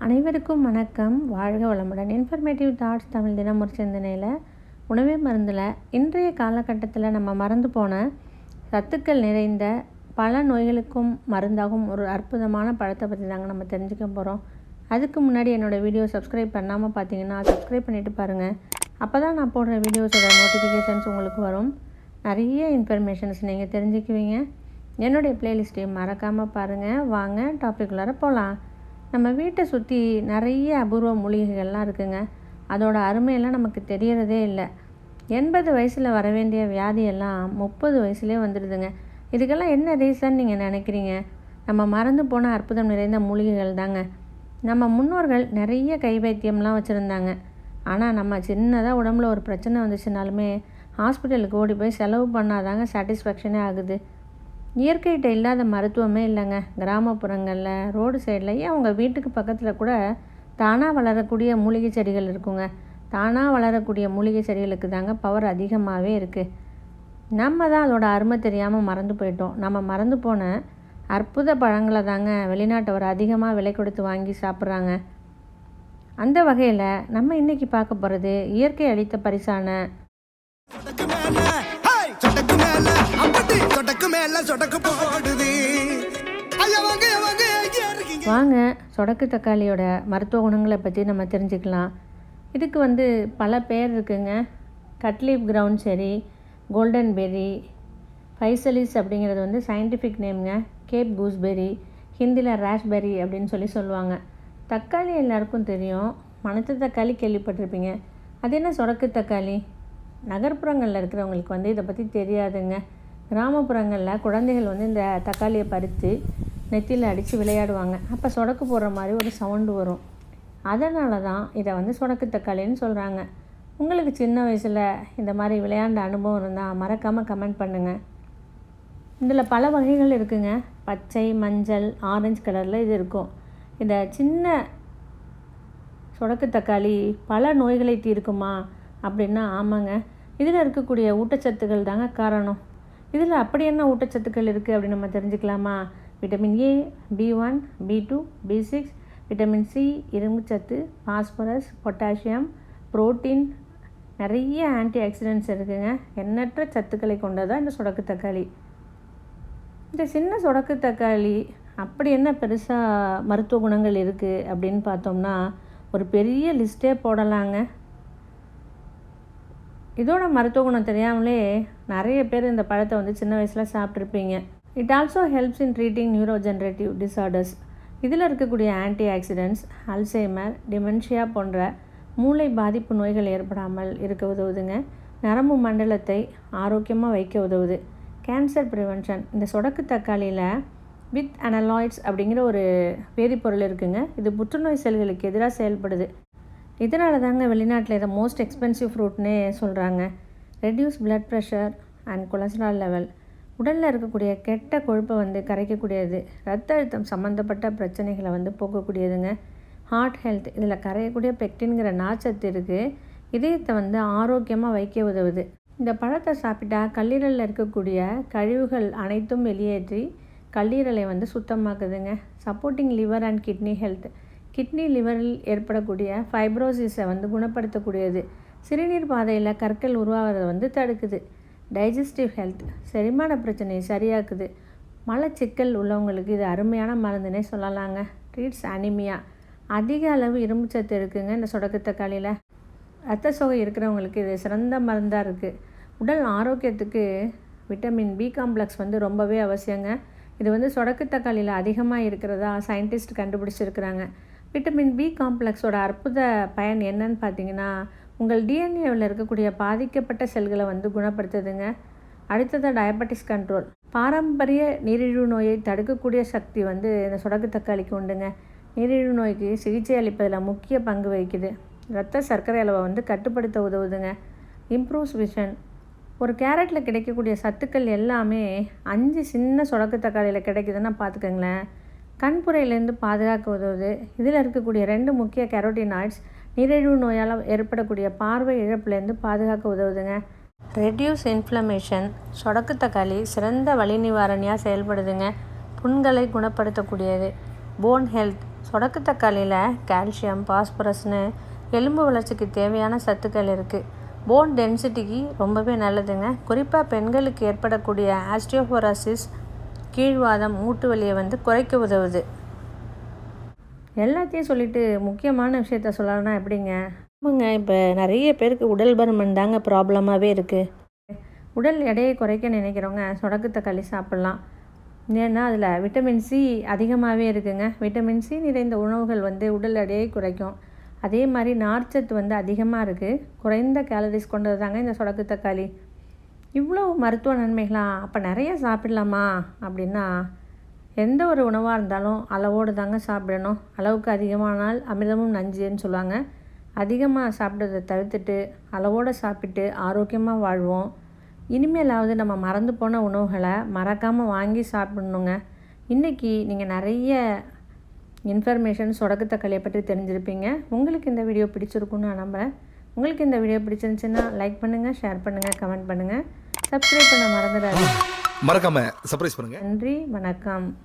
அனைவருக்கும் வணக்கம். வாழ்க வளமுடன். இன்ஃபர்மேட்டிவ் தாட்ஸ் தமிழ் தினம் ஒரு சிந்தனையில் உணவே மருந்தில் இன்றைய காலகட்டத்தில் நம்ம மறந்து போன சத்துக்கள் நிறைந்த பல நோய்களுக்கும் மருந்தாகும் ஒரு அற்புதமான பழத்தை பற்றி தாங்க நம்ம தெரிஞ்சுக்க போகிறோம். அதுக்கு முன்னாடி என்னோடய வீடியோ சப்ஸ்கிரைப் பண்ணாமல் பார்த்தீங்கன்னா சப்ஸ்கிரைப் பண்ணிவிட்டு பாருங்கள். அப்போ தான் நான் போடுற வீடியோஸோட நோட்டிஃபிகேஷன்ஸ் உங்களுக்கு வரும். நிறைய இன்ஃபர்மேஷன்ஸ் நீங்கள் தெரிஞ்சுக்குவீங்க. என்னுடைய ப்ளேலிஸ்ட்டையும் மறக்காமல் பாருங்கள். வாங்க டாபிக்குள்ளார போகலாம். நம்ம வீட்டை சுற்றி நிறைய அபூர்வ மூலிகைகள்லாம் இருக்குங்க. அதோட அருமையெல்லாம் நமக்கு தெரியறதே இல்லை. 80 வயசில் வர வேண்டிய வியாதியெல்லாம் 30 வயசுலேயே வந்துடுதுங்க. இதுக்கெல்லாம் என்ன ரீசன் நீங்கள் நினைக்கிறீங்க? நம்ம மறந்து போன அற்புதம் நிறைந்த மூலிகைகள் தாங்க. நம்ம முன்னோர்கள் நிறைய கை வைத்தியம்லாம் வச்சுருந்தாங்க. ஆனால் நம்ம சின்னதாக உடம்புல ஒரு பிரச்சனை வந்துச்சுனாலுமே ஹாஸ்பிட்டலுக்கு ஓடி போய் செலவு பண்ணாதாங்க சாட்டிஸ்ஃபேக்ஷனே ஆகுது. இயற்கைகிட்ட இல்லாத மருத்துவமே இல்லைங்க. கிராமப்புறங்களில் ரோடு சைடில் அவங்க வீட்டுக்கு பக்கத்தில் கூட தானாக வளரக்கூடிய மூலிகை செடிகள் இருக்குங்க. தானாக வளரக்கூடிய மூலிகை செடிகளுக்கு தாங்க பவர் அதிகமாகவே இருக்குது. நம்ம தான் அதோட அருமை தெரியாமல் மறந்து போயிட்டோம். நம்ம மறந்து போன அற்புத பழங்களை தாங்க வெளிநாட்டவர் அதிகமாக விலை கொடுத்து வாங்கி சாப்பிட்றாங்க. அந்த வகையில் நம்ம இன்றைக்கி பார்க்க போகிறது இயற்கை அளித்த பரிசான வாங்க சொடக்கு தக்காளியோட மருத்துவ குணங்களை பற்றி நம்ம தெரிஞ்சுக்கலாம். இதுக்கு பல பேர் இருக்குங்க. கட்லீப் கிரவுண்ட் செரி, கோல்டன் பெர்ரி, ஃபைசலிஸ் அப்படிங்கிறது சயின்டிஃபிக் நேம்ங்க. கேப் கூஸ்பெர்ரி, ஹிந்தியில் ராஸ்பெர்ரி அப்படின்னு சொல்லுவாங்க. தக்காளி எல்லாருக்கும் தெரியும். மணத்த தக்காளி கேள்விப்பட்டிருப்பீங்க. அது என்ன சொடக்கு தக்காளி? நகர்ப்புறங்களில் இருக்கிறவங்களுக்கு இதை பற்றி தெரியாதுங்க. கிராமப்புறங்களில் குழந்தைகள் இந்த தக்காளியை பறித்து நெத்தியில் அடித்து விளையாடுவாங்க. அப்போ சொடக்கு போடுற மாதிரி ஒரு சவுண்டு வரும். அதனால தான் இதை சொடக்கு தக்காளின்னு சொல்கிறாங்க. உங்களுக்கு சின்ன வயசில் இந்த மாதிரி விளையாண்ட அனுபவம் இருந்தால் மறக்காமல் கமெண்ட் பண்ணுங்கள். இதில் பல வகைகள் இருக்குங்க. பச்சை, மஞ்சள், ஆரஞ்சு கலரில் இது இருக்கும். இந்த சின்ன சொடக்கு தக்காளி பல நோய்களை தீர்க்குமா அப்படின்னா ஆமாங்க. இதில் இருக்கக்கூடிய ஊட்டச்சத்துக்கள் தாங்க காரணம். இதில் அப்படி என்ன ஊட்டச்சத்துக்கள் இருக்குது அப்படின்னு நம்ம தெரிஞ்சுக்கலாமா? Vitamin A, B1, B2, B6, vitamin C, இரும்புச்சத்து, பாஸ்பரஸ், பொட்டாசியம், புரோட்டீன், நிறைய ஆன்டி ஆக்சிடென்ட்ஸ் இருக்குங்க. எண்ணற்ற சத்துக்களை கொண்டதான் இந்த சொடக்கு தக்காளி. இந்த சின்ன சொடக்கு தக்காளி அப்படி என்ன பெருசாக மருத்துவ குணங்கள் இருக்குது அப்படின்னு பார்த்தோம்னா ஒரு பெரிய லிஸ்ட்டே போடலாங்க. இதோட மருத்துவ குணம் தெரியாமலே நிறைய பேர் இந்த பழத்தை சின்ன வயசில் சாப்பிட்ருப்பீங்க. It also helps in treating neurodegenerative disorders. இதில் இருக்கக்கூடிய ஆன்டி ஆக்சிடென்ட்ஸ் அல்சைமர், டிமென்ஷியா போன்ற மூளை பாதிப்பு நோய்கள் ஏற்படாமல் இருக்க உதவுதுங்க. நரம்பு மண்டலத்தை ஆரோக்கியமாக வைக்க உதவுது. Cancer prevention. இந்த சொடக்கு தக்காளியில் வித் அனலாய்ட்ஸ் அப்படிங்கிற ஒரு வேதிப்பொருள் இருக்குங்க. இது புற்றுநோய் செல்களுக்கு எதிராக செயல்படுது. இதனால தாங்க வெளிநாட்டில் இதை மோஸ்ட் எக்ஸ்பென்சிவ் ஃப்ரூட்னே சொல்கிறாங்க. Reduce blood pressure and cholesterol level. உடலில் இருக்கக்கூடிய கெட்ட கொழுப்பை கரைக்கக்கூடியது. ரத்த அழுத்தம் சம்மந்தப்பட்ட பிரச்சனைகளை போக்கக்கூடியதுங்க. Heart health. இதில் கரையக்கூடிய பெக்டின்கிற நார்ச்சத்து இருக்குது. இதயத்தை ஆரோக்கியமாக வைக்க உதவுது. இந்த பழத்தை சாப்பிட்டா கல்லீரலில் இருக்கக்கூடிய கழிவுகள் அனைத்தும் வெளியேற்றி கல்லீரலை சுத்தமாக்குதுங்க. Supporting liver and kidney health. Kidney லிவரில் ஏற்படக்கூடிய ஃபைப்ரோசிஸை குணப்படுத்தக்கூடியது. சிறுநீர் பாதையில் கற்கள் உருவாகிறத தடுக்குது. Digestive health. செரிமான பிரச்சனையை சரியாக்குது. மலச்சிக்கல் உள்ளவங்களுக்கு இது அருமையான மருந்துனே சொல்லலாங்க. Treats anaemia. அதிக அளவு இரும்புச்சத்து இருக்குங்க இந்த சொடக்கு தக்காளியில். ரத்த சோகை இருக்கிறவங்களுக்கு இது சிறந்த மருந்தாக இருக்குது. உடல் ஆரோக்கியத்துக்கு விட்டமின் பி காம்ப்ளெக்ஸ் ரொம்பவே அவசியங்க. இது சொடக்கு தக்காளியில் அதிகமாக இருக்கிறதா சயின்டிஸ்ட் கண்டுபிடிச்சிருக்கிறாங்க. விட்டமின் பி காம்ப்ளெக்ஸோட அற்புத பயன் என்னன்னு பார்த்தீங்கன்னா உங்கள் டிஎன்ஏவில் இருக்கக்கூடிய பாதிக்கப்பட்ட செல்களை குணப்படுத்துதுங்க. அடுத்ததாக டயபெட்டிஸ் கண்ட்ரோல். பாரம்பரிய நீரிழிவு நோயை தடுக்கக்கூடிய சக்தி இந்த சொடக்கு தக்காளிக்கு உண்டுங்க. நீரிழிவு நோய்க்கு சிகிச்சை அளிப்பதில் முக்கிய பங்கு வகிக்குது. இரத்த சர்க்கரை அளவை கட்டுப்படுத்த உதவுதுங்க. Improves vision. ஒரு கேரட்டில் கிடைக்கக்கூடிய சத்துக்கள் எல்லாமே 5 சின்ன சொடக்கு தக்காளியில் கிடைக்குதுன்னா பார்த்துக்கோங்களேன். கண்புரையிலேருந்து பாதுகாக்க உதவுது. இதில் இருக்கக்கூடிய 2 முக்கிய கேரோட்டினாய்ட்ஸ் நீரிழிவு நோயால் ஏற்படக்கூடிய பார்வை இழப்புலேருந்து பாதுகாக்க உதவுதுங்க. Reduce inflammation. சொடக்கு தக்காளி சிறந்த வலி நிவாரணியாக செயல்படுதுங்க. புண்களை குணப்படுத்தக்கூடியது. Phone health. சொடக்கு தக்காளியில் கால்சியம், பாஸ்பரஸ்னு எலும்பு வளர்ச்சிக்கு தேவையான சத்துக்கள் இருக்குது. போன் டென்சிட்டிக்கு ரொம்பவே நல்லதுங்க. குறிப்பாக பெண்களுக்கு ஏற்படக்கூடிய ஆஸ்டியோபோரோசிஸ், கீழ்வாதம், மூட்டு வலியை குறைக்க உதவுது. எல்லாத்தையும் சொல்லிவிட்டு முக்கியமான விஷயத்த சொல்லணும்னா எப்படிங்க? ஆமாங்க, இப்போ நிறைய பேருக்கு உடல் பருமன் தாங்க ப்ராப்ளமாகவே இருக்குது. உடல் எடையை குறைக்க நினைக்கிறவங்க சொடக்கு தக்காளி சாப்பிட்லாம். ஏன்னா அதில் விட்டமின் சி அதிகமாகவே இருக்குங்க. விட்டமின் சி நிறைந்த உணவுகள் உடல் எடையை குறைக்கும். அதே மாதிரி நார்ச்சத்து அதிகமாக இருக்குது. குறைந்த கேலரிஸ் கொண்டது தாங்க இந்த சொடக்கு தக்காளி. இவ்வளோ மருத்துவ நன்மைகளா? அப்போ நிறைய சாப்பிடலாமா அப்படின்னா, எந்த ஒரு உணவாக இருந்தாலும் அளவோடு தாங்க சாப்பிடணும். அளவுக்கு அதிகமானால் அமிர்தமும் நஞ்சுன்னு சொல்லுவாங்க. அதிகமாக சாப்பிட்றதை தவிர்த்துட்டு அளவோடு சாப்பிட்டு ஆரோக்கியமாக வாழ்வோம். இனிமேலாவது நம்ம மறந்து போன உணவுகளை மறக்காமல் வாங்கி சாப்பிடணுங்க. இன்றைக்கி நீங்கள் நிறைய இன்ஃபர்மேஷன் சொடக்கு தக்காளியை பற்றி தெரிஞ்சிருப்பீங்க. உங்களுக்கு இந்த வீடியோ பிடிச்சிருக்குன்னு நான் நம்புகிறேன். உங்களுக்கு இந்த வீடியோ பிடிச்சிருந்துச்சுன்னா லைக் பண்ணுங்கள், ஷேர் பண்ணுங்கள், கமெண்ட் பண்ணுங்கள், சப்ஸ்கிரைப் பண்ண மறந்துடாதீங்க. மறக்காமல் சர்ப்ரைஸ் பண்ணுங்கள். நன்றி, வணக்கம்.